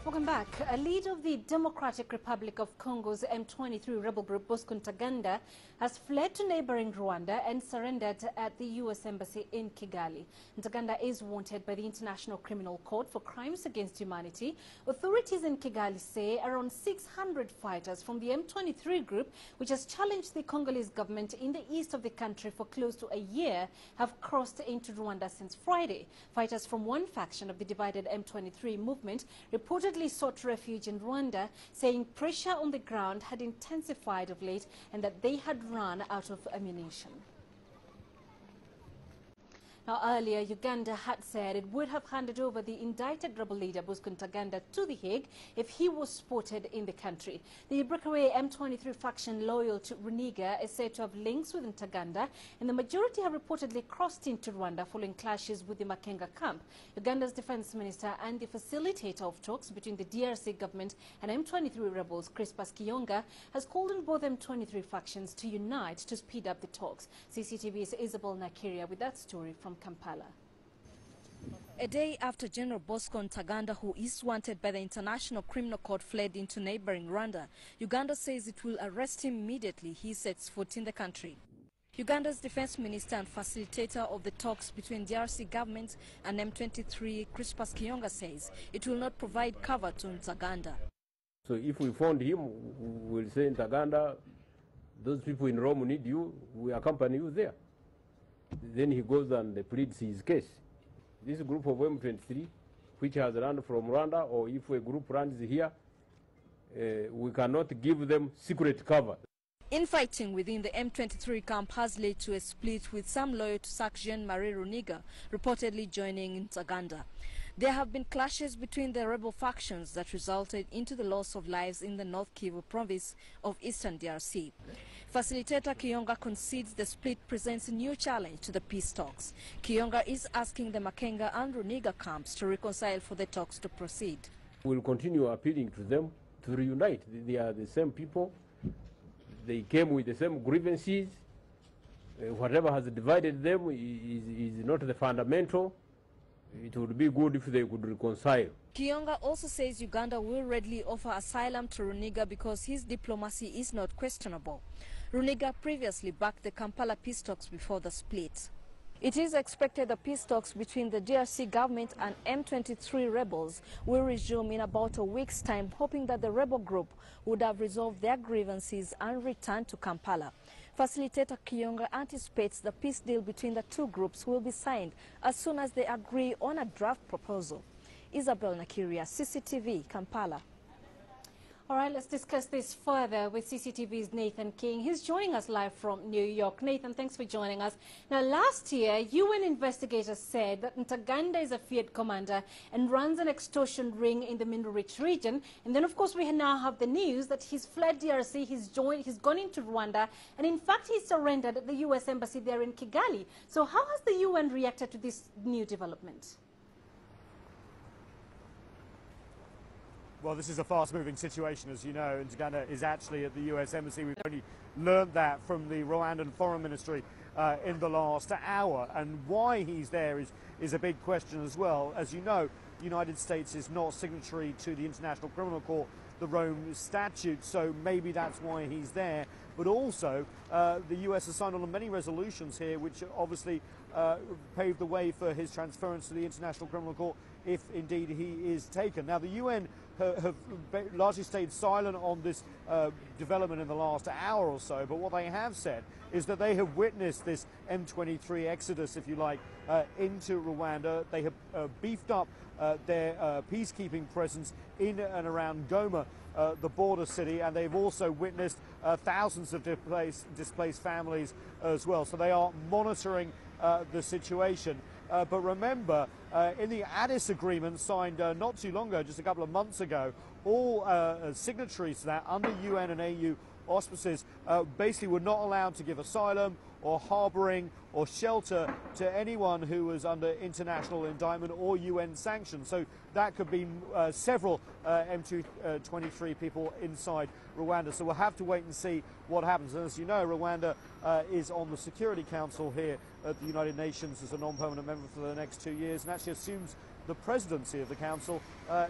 Welcome back. A leader of the Democratic Republic of Congo's M23 rebel group, Bosco Ntangenda, has fled to neighboring Rwanda and surrendered at the U.S. Embassy in Kigali. Ntangenda is wanted by the International Criminal Court for crimes against humanity. Authorities in Kigali say around 600 fighters from the M23 group, which has challenged the Congolese government in the east of the country for close to a year, have crossed into Rwanda since Friday. Fighters from one faction of the divided M23 movement reportedly sought refuge in Rwanda, saying pressure on the ground had intensified of late and that they had run out of ammunition. Now, earlier, Uganda had said it would have handed over the indicted rebel leader Bosco Ntangenda to The Hague if he was spotted in the country. The breakaway M23 faction loyal to Runiga is said to have links with Ntangenda, and the majority have reportedly crossed into Rwanda following clashes with the Makenga camp. Uganda's defense minister and the facilitator of talks between the DRC government and M23 rebels, Crispas Kiyonga, has called on both M23 factions to unite to speed up the talks. CCTV's Isabel Nakiria with that story from Kampala. A day after General Bosco Ntangenda, who is wanted by the International Criminal Court, fled into neighboring Rwanda, Uganda says it will arrest him immediately he sets foot in the country. Uganda's defense minister and facilitator of the talks between DRC government and M23, Crispas Kiyonga, says it will not provide cover to Ntangenda. So if we found him, we'll say, Ntangenda, those people in Rome need you, we accompany you there. Then he goes and pleads his case. This group of M23, which has run from Rwanda, or if a group runs here, we cannot give them secret cover. Infighting within the M23 camp has led to a split, with some loyal to Sac Jean-Marie Runiga reportedly joining Ntangenda. There have been clashes between the rebel factions that resulted into the loss of lives in the North Kivu province of eastern DRC. Facilitator Kiyonga concedes the split presents a new challenge to the peace talks. Kiyonga is asking the Makenga and Runiga camps to reconcile for the talks to proceed. We'll continue appealing to them to reunite. They are the same people. They came with the same grievances. Whatever has divided them is not the fundamental. It would be good if they could reconcile. Kiyonga also says Uganda will readily offer asylum to Runiga because his diplomacy is not questionable. Runiga previously backed the Kampala peace talks before the split. It is expected the peace talks between the DRC government and M23 rebels will resume in about a week's time, hoping that the rebel group would have resolved their grievances and returned to Kampala. Facilitator Kiyonga anticipates the peace deal between the two groups will be signed as soon as they agree on a draft proposal. Isabel Nakiria, CCTV, Kampala. All right, let's discuss this further with CCTV's Nathan King. He's joining us live from New York. Nathan, thanks for joining us. Now, last year, UN investigators said that Ntangenda is a feared commander and runs an extortion ring in the mineral-rich region. And then, of course, we now have the news that he's fled DRC, he's gone into Rwanda, and in fact, he's surrendered at the U.S. Embassy there in Kigali. So how has the UN reacted to this new development? Well, this is a fast-moving situation, as you know. Ntangenda is actually at the U.S. Embassy. We've only learned that from the Rwandan Foreign Ministry in the last hour. And why he's there is a big question as well. As you know, the United States is not signatory to the International Criminal Court, the Rome Statute, so maybe that's why he's there. But also, the US has signed on many resolutions here, which obviously paved the way for his transference to the International Criminal Court, if indeed he is taken. Now, the UN have largely stayed silent on this development in the last hour or so, but what they have said is that they have witnessed this M23 exodus, if you like, into Rwanda. They have beefed up their peacekeeping presence in and around Goma, the border city, and they've also witnessed thousands of displaced families as well. So they are monitoring the situation. But remember, in the Addis Agreement signed not too long ago, just a couple of months ago, all signatories to that under UN and AU auspices basically were not allowed to give asylum or harbouring or shelter to anyone who was under international indictment or UN sanctions. So that could be several M23 people inside Rwanda. So we'll have to wait and see what happens. And as you know, Rwanda is on the Security Council here at the United Nations as a non-permanent member for the next 2 years, and actually assumes the presidency of the Council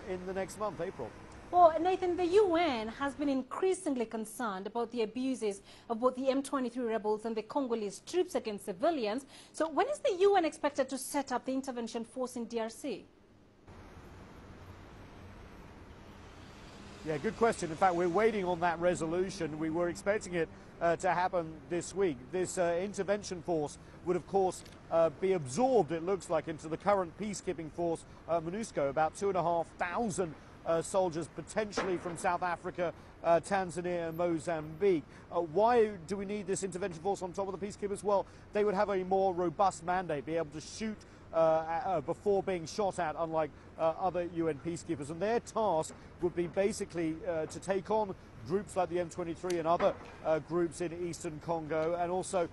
in the next month, April. Well, Nathan, the UN has been increasingly concerned about the abuses of both the M23 rebels and the Congolese troops against civilians. So when is the UN expected to set up the intervention force in DRC? Yeah, good question. In fact, we're waiting on that resolution. We were expecting it to happen this week. This intervention force would, of course, be absorbed, it looks like, into the current peacekeeping force, MONUSCO, about 2,500 soldiers potentially from South Africa, Tanzania and Mozambique. Why do we need this intervention force on top of the peacekeepers? Well, they would have a more robust mandate, be able to shoot before being shot at, unlike other UN peacekeepers. And their task would be basically to take on groups like the M23 and other groups in eastern Congo, and also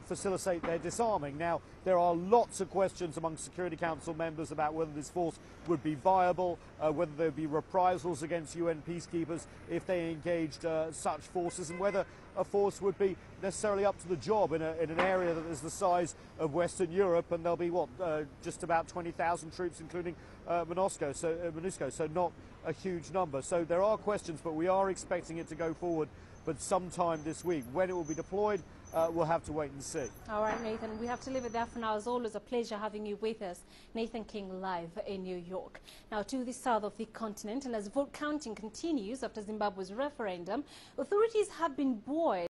facilitate their disarming. Now, there are lots of questions among Security Council members about whether this force would be viable, whether there would be reprisals against UN peacekeepers if they engaged such forces, and whether a force would be necessarily up to the job in an area that is the size of Western Europe, and there'll be, what, just about 20,000 troops, including MONUSCO, so not a huge number. So there are questions, but we are expecting it to go forward, but sometime this week. When it will be deployed, we'll have to wait and see. All right, Nathan, we have to leave it there for now. As always, a pleasure having you with us. Nathan King live in New York. Now to the south of the continent, and as vote counting continues after Zimbabwe's referendum, authorities have been buoyed